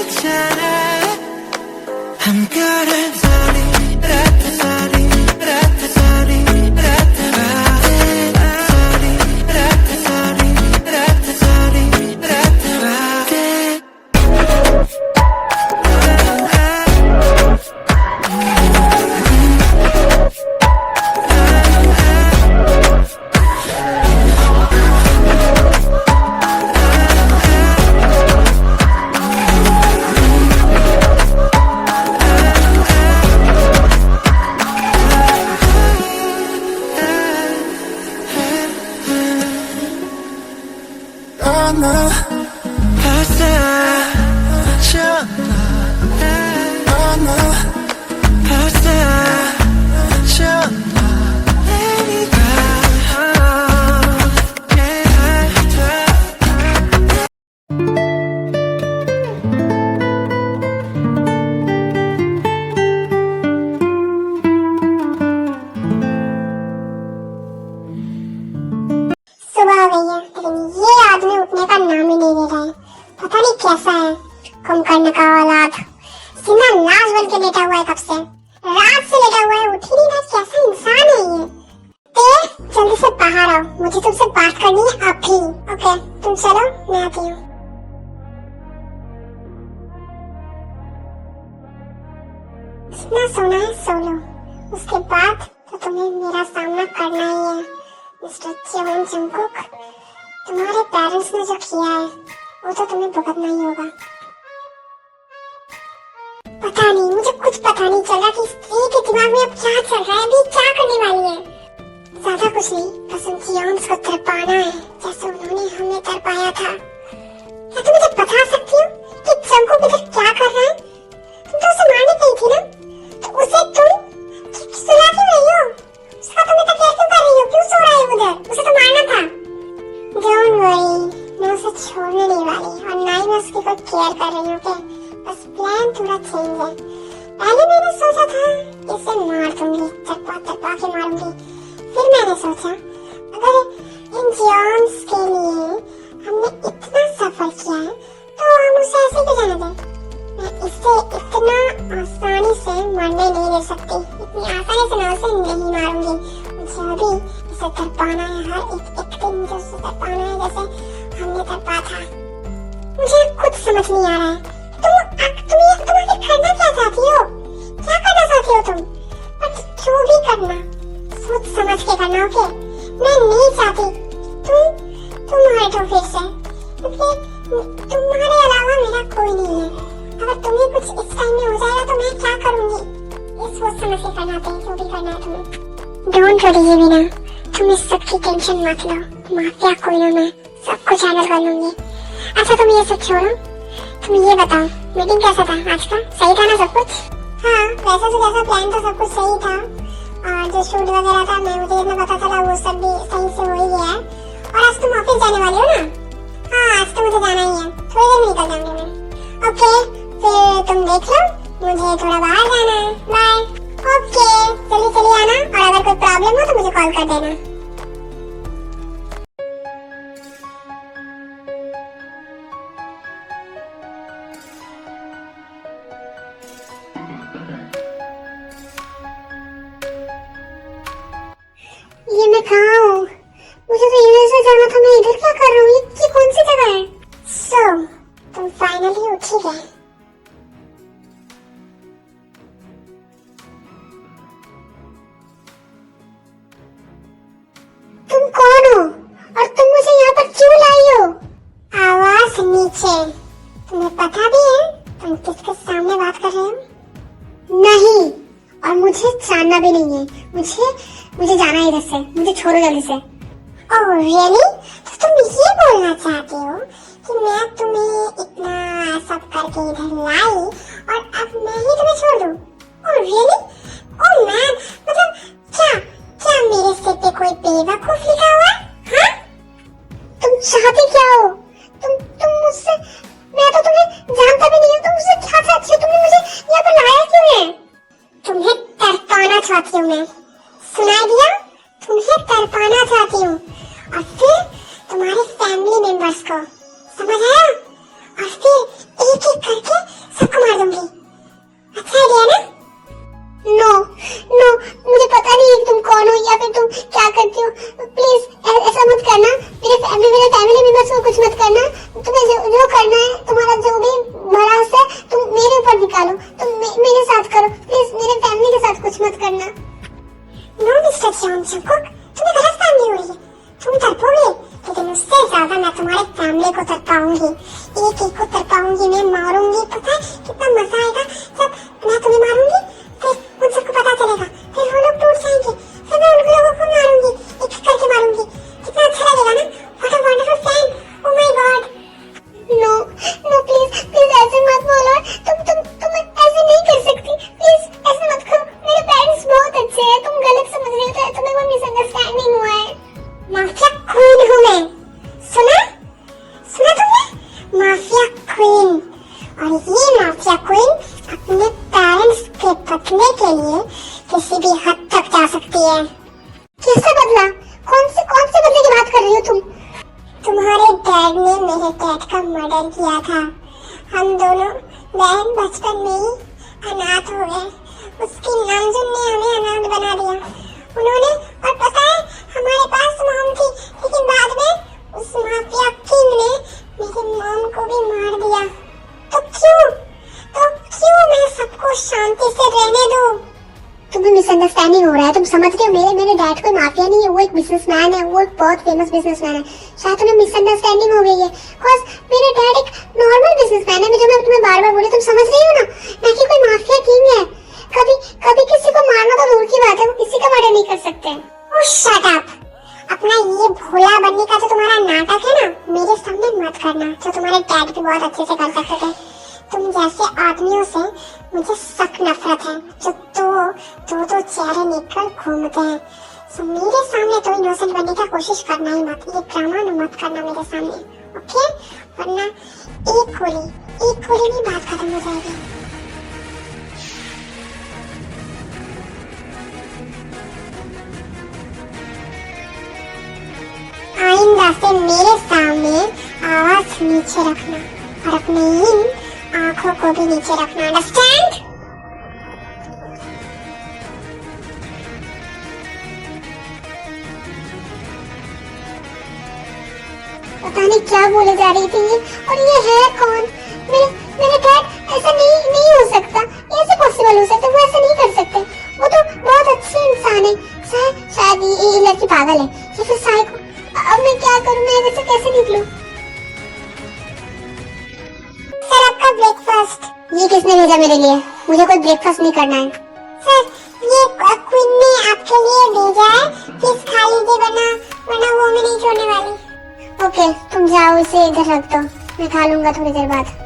있잖아. 한가른 소리 라타 소리 라타 소리 라타 바데 소리 라타 소리 라타 소리 라타 바데 벌써 졌나 벌써 졌나 सुबह हो गई है लेकिन ये आदमी उठने का नाम ही नहीं ले रहा है। पता नहीं कैसा है कुंभकर्ण का औलाद। सीधा लाश बन के लेटा हुआ है कब से, रात से लेटा हुआ है, उठ ही नहीं रहा। कैसा इंसान है ये। ते जल्दी से बाहर आओ, मुझे तुमसे बात करनी है अभी। ओके तुम चलो, मैं आती हूँ। इतना सोना है सो लो, उसके बाद तो तुम्हें मेरा सामना करना ही है। मिस्टर च्योंग जंगकुक, तुम्हारे पेरेंट्स ने जो किया है वो तो तुम्हें भुगतना ही होगा। पता नहीं, मुझे कुछ पता नहीं चल रहा कि स्त्री के दिमाग में अब क्या चल रहा है, अभी क्या करने वाली है। ज्यादा कुछ नहीं, बस उन च्योंग्स को तरपाना है जैसे उन्होंने हमें तरपाया था। क्या तुम मुझे बता सकती हो कि जंगकुक इधर क्या कर रहा है? तुम तो उसे मारने गई थी ना, तो उसे तुम सुला क्यों रही हो? उसका तुम इतना केयर क्यों कर रही हो? क्यों सो रहा है उधर? उसे तो मारना था। डोंट वरी, मैं उसे छोड़ने नहीं वाली और ना ही मैं उसकी कोई केयर कर रही हूँ। ओके, बस प्लान थोड़ा चेंज है। पहले मैंने सोचा था इसे मार दूंगी, तरपा तरपा के मारूंगी। फिर मैंने सोचा अगर इन च्योंग्स के लिए हमने इतना सफर किया है तो हम उसे ऐसे क्यों जाने दें। मैं इसे इतना आसानी से मरने नहीं दे सकती, इतनी आसानी से मैं उसे नहीं मारूंगी। मुझे अभी इसे तरपाना है, हर एक दिन मुझे उसे तरपाना है जैसे हमने तरपा था। मुझे कुछ समझ नहीं आ रहा है। तुम आखिर करना क्या चाहती हो? क्या करना चाहती हो तुम? पर जो भी करना सोच समझ के करना। ओके, मैं नहीं चाहती तुम हटो फिर से, क्योंकि तुम्हारे अलावा मेरा कोई नहीं है। अगर तुम्हें कुछ इस टाइम में हो जाएगा तो मैं क्या करूंगी? ये सोच समझ के करना चाहिए, जो भी करना है तुम्हें। डोंट वरी वीना, तुम इस सब की टेंशन मत लो। माफिया कोई ना, मैं सब कुछ हैंडल कर लूंगी। अच्छा तुम ये सब छोड़ो, तुम ये बताओ मीटिंग कैसा था आज का? सही था ना सब कुछ? हाँ, वैसे तो जैसा प्लान था सब कुछ सही था, और जो शूट वगैरह था मैं मुझे इतना पता चला वो सब भी सही से हो ही गया है। और आज तुम ऑफिस जाने वाली हो ना? हाँ, आज तो मुझे जाना ही है, थोड़ी देर में निकल जाऊंगी मैं। ओके, फिर तुम देख लो, मुझे थोड़ा बाहर जाना है। बाय। ओके, जल्दी चली आना, और अगर कोई प्रॉब्लम हो तो मुझे कॉल कर देना। ये मैं कहाँ हूँ? मुझे तो यूएसए जाना था, मैं इधर क्या कर रहा हूँ? ये कौन सी जगह है? सो तुम फाइनली उठ ही गए। तुम कौन हो और तुम मुझे यहाँ पर क्यों लाई हो? आवाज नीचे। तुम्हें पता भी है तुम किसके सामने बात कर रहे हो? नहीं, और मुझे जानना भी नहीं है। मुझे जाना है इधर से, मुझे छोड़ो जल्दी से। Oh really? तो तुम ये बोलना चाहती हो कि मैं तुम्हें इतना सब करके इधर लाई और अब मैं ही तुम्हें छोड़ दूं? Oh really? ओह मैन, मतलब क्या मेरे सिर पे कोई बेवकूफ लिखा हुआ है? हाँ? तुम चाहते क्या हो? तुम मुझसे, मैं तो तुम्हें जानता भी नहीं हूँ, तुम मुझसे क्या चाहती हो? तुमने मुझे यहाँ पर लाया क्यों है? तुम्हें तरपाना चाहती हूँ मैं, सुनाई दिया? तुम्हें तरपाना चाहती हूँ और फिर तुम्हारे फैमिली मेंबर्स को, समझ आया? और फिर एक एक करके कितना मजा आएगा जब मैं तुम्हें मारूंगी, फिर उन सबको पता चलेगा, फिर वो लोग टूट जाएंगे, फिर मैं उन लोगों को मारूंगी, एक एक करके मारूंगी, कितना अच्छा लगेगा ना। What a wonderful plan, oh my God. No no please please ऐसे मत बोलो, तुम ऐसे नहीं कर सकती, प्लीज ऐसे मत करो, मेरे पेरेंट्स बहुत अच्छे हैं, तुम गलत समझ रही हो, तुम्हें कोई मिसअंडरस्टैंडिंग हुआ है। माफिया क्वीन हूँ मैं, सुना सुना तुमने, माफिया क्वीन। और ये माफिया क्वीन अपने पेरेंट्स के बदले के लिए किसी भी हद तक जा सकती है। कैसा बदला? कौन से बदले की बात कर रही हो तुम? तुम्हारे डैड ने मेरे डैड का मर्डर किया था। हम दोनों बहन बचपन में ही अनाथ हो गए। उसकी नामजुन ने हमें अनाथ बना दिया। उन्होंने, और पता है हमारे पास मॉम थी, लेकिन बाद में उस माफिया किंग ने मेरी मॉम को भी मार दिया। तो क्यों मैं सबको शांति से रहने दूं? तुम्हें मिसअंडरस्टैंडिंग हो रहा है, तुम समझ रहे हो, मेरे डैड कोई माफिया नहीं है, वो एक बिजनेसमैन है, वो एक बहुत फेमस बिजनेसमैन है। शायद तुम्हें मिसअंडरस्टैंडिंग हो गई है, बिकॉज़ मेरे डैड एक नॉर्मल बिजनेसमैन है, जो मैं तुम्हें बार-बार बोली, तुम समझ रही हो ना, ना कि कोई माफिया किंग है। कभी किसी को मारना तो दूर की बात है, वो किसी का मर्डर नहीं कर सकते। ओह शट अप, अपना ये भोला बनने का जो तुम्हारा नाटक है ना, मेरे सामने मत करना, जो तुम्हारे डैड भी बहुत अच्छे से कर सकते थे। तुम जैसे आदमियों से मुझे सख्त नफरत है, जो दो चेहरे लेकर घूमते हैं। सो मेरे सामने तो इनोसेंट बनने का कोशिश करना ही मत, ये ड्रामा मत करना मेरे सामने, ओके? वरना एक गोली में बात खत्म हो जाएगी। आइंदा से मेरे सामने आवाज नीचे रखना और अपने इन आंखों को भी नीचे रखना, अंडरस्टैंड? पता नहीं क्या बोले जा रही थी ये, और ये है कौन? मेरे डैड ऐसा नहीं हो सकता, कैसे पॉसिबल हो सकता? वो ऐसा नहीं कर सकते, वो तो बहुत अच्छे इंसान है। शायद ये लड़की पागल है, या फिर साइको। अब मैं क्या करूं, मैं इधर से कैसे निकलूं? सर आपका ब्रेकफास्ट। ये किसने भेजा मेरे लिए? मुझे कोई ब्रेकफास्ट नहीं करना है। सर ये क्वीन ने आपके लिए भेजा है, प्लीज खा लीजिए, वरना वो मैं नहीं छोड़ने वाली। ओके तुम जाओ, इसे इधर रख दो, मैं खा लूंगा थोड़ी देर बाद।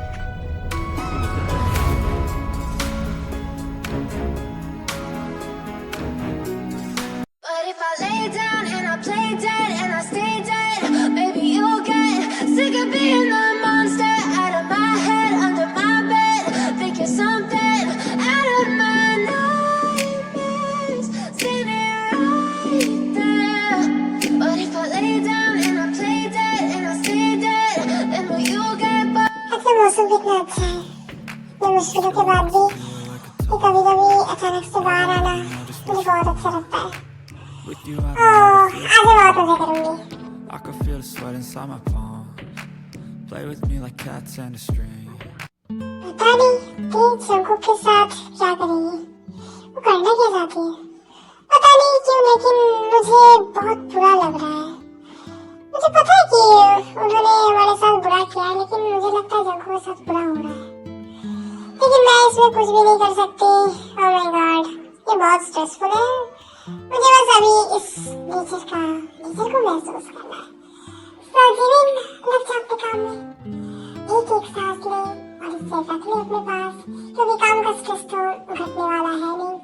मौसम कितना अच्छा है, ये मुश्किलों के बाद भी ये कभी-कभी अचानक से बाहर आना मुझे बहुत अच्छा लगता है। आगे बात मजे करूंगी। I can feel the sweat inside my palms. Play with me like cats and a string. पता नहीं तेज शंखों के साथ क्या करेंगी, वो करना क्या चाहती है पता नहीं क्यों, लेकिन मुझे बहुत बुरा लग रहा है। मुझे पता है कि उन्होंने हमारे साथ बुरा किया, लेकिन मुझे लगता है जंखों के साथ बुरा हो रहा है, लेकिन मैं इसमें कुछ भी नहीं कर सकती। ओह माय गॉड, ये बहुत स्ट्रेसफुल है। मुझे बस अभी इस नेचर को महसूस करना है। सो जीवन लग जा अपने काम में, एक सांस ले और इसे रख ले अपने पास, क्योंकि काम का स्ट्रेस तो घटने वाला है नहीं।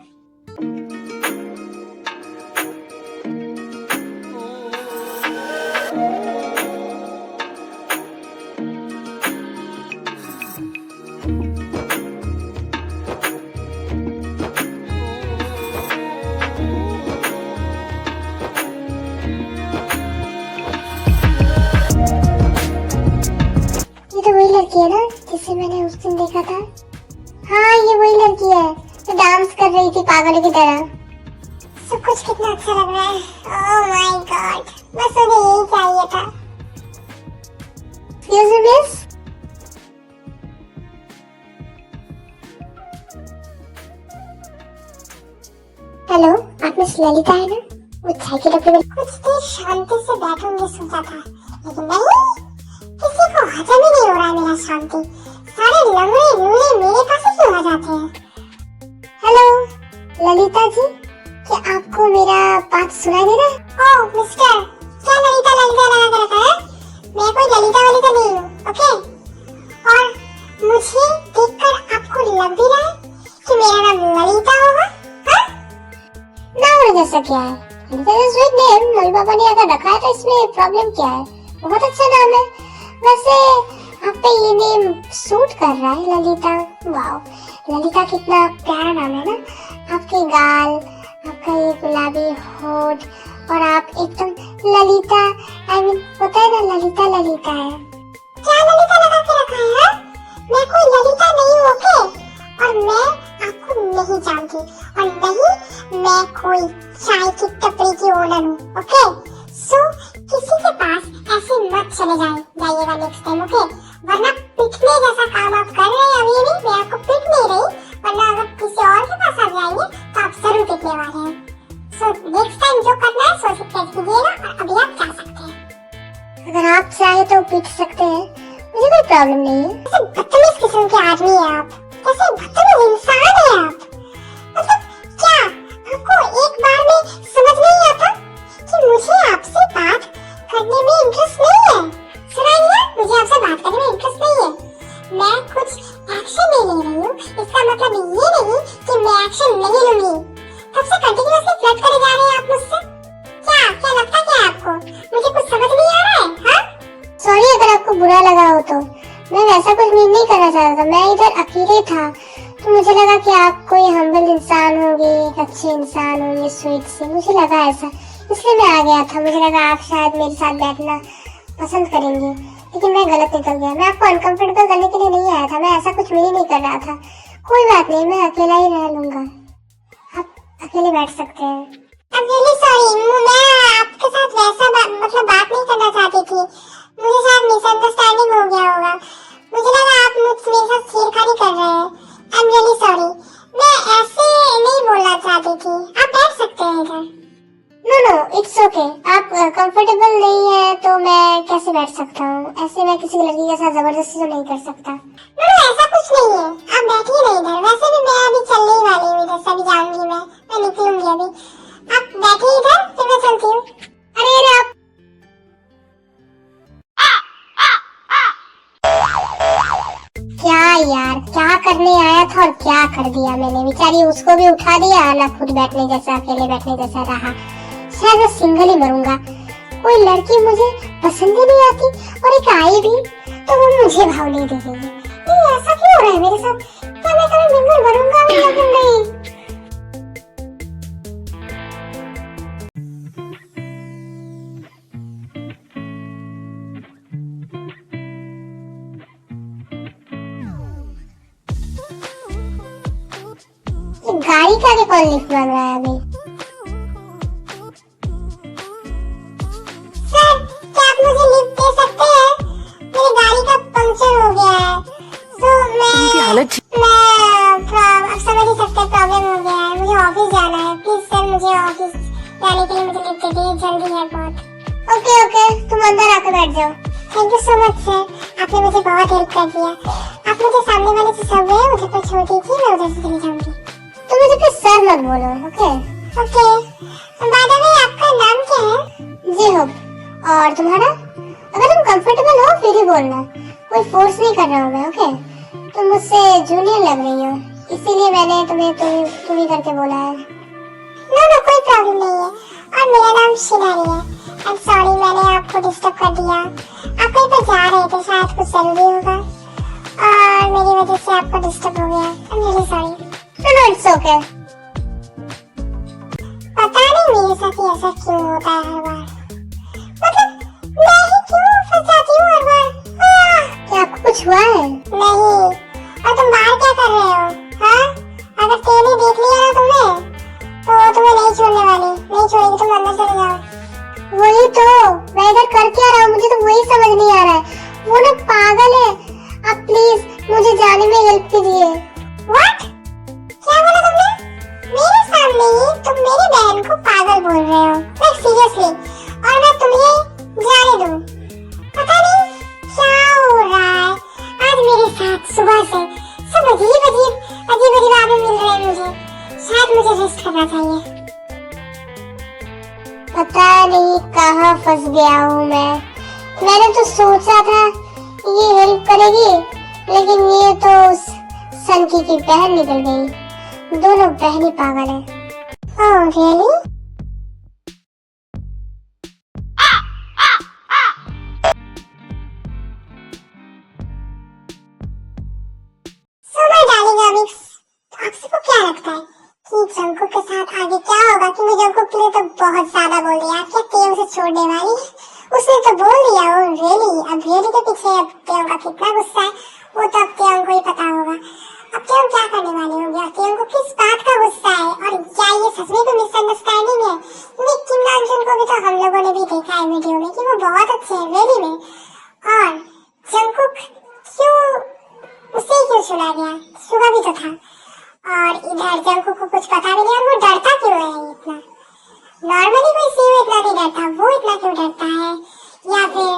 लड़की है ना जिसे मैंने उस दिन देखा था? हाँ ये वही लड़की है जो डांस कर रही थी पागल की तरह। सब कुछ कितना अच्छा लग रहा है। ओह माय गॉड, बस उन्हें यही चाहिए था। एक्सक्यूज मी मिस, हेलो आप मिस ललिता है ना? वो चाय के डब्बे में कुछ देर शांति से बैठूंगी सोचा था, लेकिन नहीं, किसी को हजम ही नहीं हो रहा है मेरा शांति। सारे लंगड़े लूले मेरे पास ही क्यों आ जाते हैं? हेलो ललिता जी, क्या आपको मेरा बात सुनाई दे रहा है? ओह मिस्टर, क्या ललिता ललिता लगा के रखा है? मैं कोई ललिता वाली तो नहीं हूँ, ओके? और मुझे देखकर आपको लग भी रहा है कि मेरा नाम ललिता होगा? हाँ? नाम जैसा क्या है? स्वीट नेम मम्मी पापा ने अगर रखा है तो इसमें प्रॉब्लम क्या है? बहुत अच्छा नाम है। वैसे आप पे ये नेम सूट कर रहा है, ललिता। वाओ, ललिता कितना प्यारा नाम है ना। आपके गाल, आपका ये गुलाबी होठ और आप एकदम ललिता, आई मीन होता है ना ललिता ललिता है। क्या ललिता लगा के रखा है? हा? मैं कोई ललिता नहीं हूँ, ओके? और मैं आपको नहीं जानती और नहीं मैं कोई चाय की टपरी की ओनर हूँ, ओके? सो किसी के पास ऐसे मत चले जाइएगा नेक्स्ट टाइम, ओके? वरना पिटने जैसा काम आप कर रहे हैं अभी भी, मैं आपको पिट नहीं रही, वरना अगर किसी और के पास आ जाएंगे तो आप जरूर पिटने वाले हैं। सो नेक्स्ट टाइम जो करना है सोच समझ कीजिएगा और अभी आप जा सकते हैं। अगर आप चाहे तो पीट सकते हैं, मुझे कोई प्रॉब्लम नहीं है। कैसे बदतमीज किस्म के आदमी है आप, कैसे बदतमीज इंसान है आप। मतलब क्या आपको एक बार में समझ नहीं आता कि मुझे आपसे बात करने में इंटरेस्ट नहीं है? सुनाइए, मुझे आपसे बात करने में इंटरेस्ट नहीं है। मैं कुछ एक्शन नहीं ले रही हूँ, इसका मतलब ये नहीं कि मैं एक्शन नहीं लूंगी। कब से कंटिन्यूअसली फ्लर्ट करे जा रहे हैं आप मुझसे? क्या लगता क्या है आपको? मुझे कुछ समझ नहीं आ रहा है, हाँ? सॉरी अगर आपको बुरा लगा हो तो, मैं वैसा कुछ मीन नहीं करना चाहता था। मैं इधर अकेले था तो मुझे लगा कि आप कोई हम्बल इंसान होंगे, एक अच्छे इंसान होंगे, स्वीट से, मुझे लगा ऐसा, इसलिए मैं आ गया था। मुझे लगा आप शायद मेरे साथ बैठना पसंद करेंगे, लेकिन मैं गलत निकल गया। मैं आपको अनकंफर्टेबल करने के लिए नहीं आया था, मैं ऐसा कुछ मीन नहीं कर रहा था। कोई बात नहीं, मैं अकेला ही रह लूंगा, आप अकेले बैठ सकते हैं। I'm really sorry, मैं आपके साथ वैसा बात नहीं करना चाहती थी। मुझे शायद मिसअंडरस्टैंडिंग हो गया होगा। मुझे लगा आप मेरे साथ छेड़खानी कर रहे हैं। I'm really sorry, मैं ऐसे नहीं बोलना चाहती थी। आप बैठ सकते हैं इधर। No, it's okay. आप कंफर्टेबल नहीं है तो मैं कैसे बैठ सकता हूँ? ऐसे मैं किसी लड़की के साथ जबरदस्ती तो नहीं कर सकता। नो, ऐसा कुछ नहीं है, आप बैठिए ना इधर। वैसे भी मैं अभी चलने ही वाली हूँ, इधर से अभी जाऊंगी, मैं निकलूंगी अभी। आप बैठिए इधर, फिर मैं चलती हूँ। अरे आप क्या यार, क्या करने आया था और क्या कर दिया मैंने। बेचारी उसको भी उठा दिया ना, खुद बैठने जैसा, अकेले बैठने जैसा रहा। शायद मैं सिंगल ही मरूंगा। कोई लड़की मुझे पसंद ही नहीं आती और एक आई भी तो वो मुझे भाव नहीं दे रही है। ये ऐसा क्यों हो रहा है मेरे साथ? क्या मैं कभी सिंगल मरूंगा या फिर नहीं? गाड़ी का भी कौन लिफ्ट मांग रहा है अभी? सर, क्या आप मुझे लिफ्ट दे सकते हैं? मेरी गाड़ी का पंक्चर हो गया है। तो आप समझ ही सकते हैं, प्रॉब्लम हो गया है। मुझे ऑफिस जाना है। प्लीज सर, मुझे ऑफिस जाने के लिए मुझे लिफ्ट दे दीजिए, जल्दी है बहुत। ओके, तुम अंदर आकर बैठ जाओ। Thank you so much sir, आपने मुझे बहुत हेल्प कर दिया। आप मुझे सामने वाले जो सबवे है उधर पर छोड़ दीजिए, मैं उधर से चली जाऊंगी। तो मुझे फिर सर मत बोलो, ओके? बाय द वे, आपका नाम क्या है? जी हो। और तुम्हारा? अगर तुम कंफर्टेबल हो फिर ही बोलना, कोई फोर्स नहीं कर रहा हूँ मैं, ओके? तुम मुझसे जूनियर लग रही हो, इसीलिए मैंने तुम्हें तुम ही करके बोला है। नो, कोई प्रॉब्लम नहीं है। और मेरा नाम शिनारी है। आई एम सॉरी, मैंने आपको डिस्टर्ब कर दिया। आप कहीं पर जा रहे थे, शायद कुछ जरूरी होगा और मेरी वजह से आपको डिस्टर्ब हो गया। I am really sorry. No, it's okay. पता नहीं मेरे साथ ही ऐसा क्यों होता है हर बार। मतलब मैं ही क्यों फंस जाती हूँ हर बार? क्या आपको कुछ हुआ है? नहीं। और तुम बाहर क्या कर रहे हो? हाँ? अगर तेने देख लिया ना तुम्हें, तो तुम्हें नहीं छोड़ने वाली, नहीं छोड़ेगी। तुम अंदर चले जाओ। वही तो मैं इधर कर क्या रहा हूँ, मुझे तो वही समझ नहीं आ रहा है। वो ना पागल है। आप प्लीज मुझे जाने में हेल्प कीजिए। What? क्या बोला तुमने? मेरे सामने ही तुम मेरी बहन को पागल बोल रहे हो, like seriously? और मैं तुम्हें जाने दूं? पता नहीं क्या हो रहा है आज मेरे साथ सुबह से सब अजीब अजीब आदमी मिल रहे हैं मुझे। शायद मुझे रेस्ट करना चाहिए। पता नहीं कहाँ फंस गया हूँ मैं। मैंने तो सोचा था ये हेल्प करेगी, लेकिन ये तो उस सनकी की बहन निकल गई। दोनों बहनी पागल है। Oh really? आपको क्या लगता है कि जंकुक के साथ आगे क्या होगा? क्योंकि जंकुक ने तो बहुत ज्यादा बोल दिया। क्या तेयंग से छोड़ने वाली है? उसने तो बोल दिया। वो रियली अब रियली के पीछे अब तेयंग का कितना गुस्सा है वो तो अब तेयंग को ही पता होगा। अब तेयंग क्या करने वाली होगी और तेयंग को किस बात का गुस्सा है? और क्या ये सच में कोई मिसअंडरस्टैंडिंग है? क्योंकि किम डॉन्गजन को भी तो हम लोगों ने भी देखा है वीडियो में कि वो बहुत अच्छे हैं रियली में। और जंकुक क्यों उसे क्यों चुना गया? सुबह भी तो था। और इधर जंकुक को कुछ पता भी नहीं और वो डरता क्यों है इतना? नॉर्मली कोई सीयू इतना नहीं डरता, वो इतना क्यों डरता है? या फिर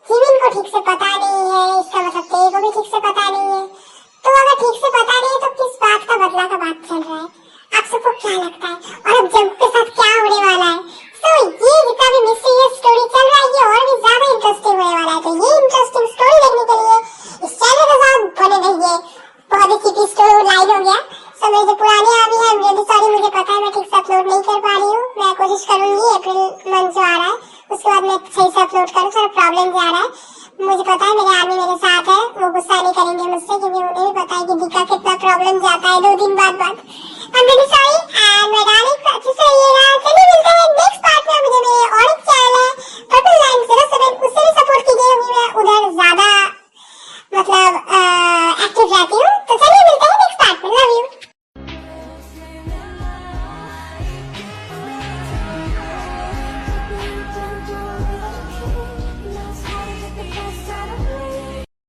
जिमिन को ठीक से पता नहीं है, इसका मतलब तेई को भी ठीक से पता नहीं है। तो अगर ठीक से पता नहीं है तो किस बात का बदला का बात चल रहा है? आप सबको क्या लगता है? और अब जंकुक के साथ क्या होने वाला है? तो ये जितना भी मिस्टीरियस स्टोरी चल रहा है ये और भी ज्यादा इंटरेस्टिंग होने वाला है। तो ये इंटरेस्टिंग स्टोरी देखने के लिए इस चैनल के साथ बने रहिए। बहुत ही चीटी स्टोरी लाइन हो गया। सब मेरे जो पुराने आदमी है रियली सॉरी, मुझे पता है मैं ठीक से अपलोड नहीं कर पा रही हूँ। मैं कोशिश करूंगी अप्रैल मंथ जो आ रहा है उसके बाद मैं सही से अपलोड करूँ। थोड़ा प्रॉब्लम जा रहा है मुझे पता है। मेरे आदमी मेरे साथ है, वो गुस्सा नहीं करेंगे मुझसे क्योंकि उन्हें भी पता है कि दिक्कत कितना प्रॉब्लम जाता है 2 दिन बाद। I'm really sorry and my darling, अच्छे से रहिएगा।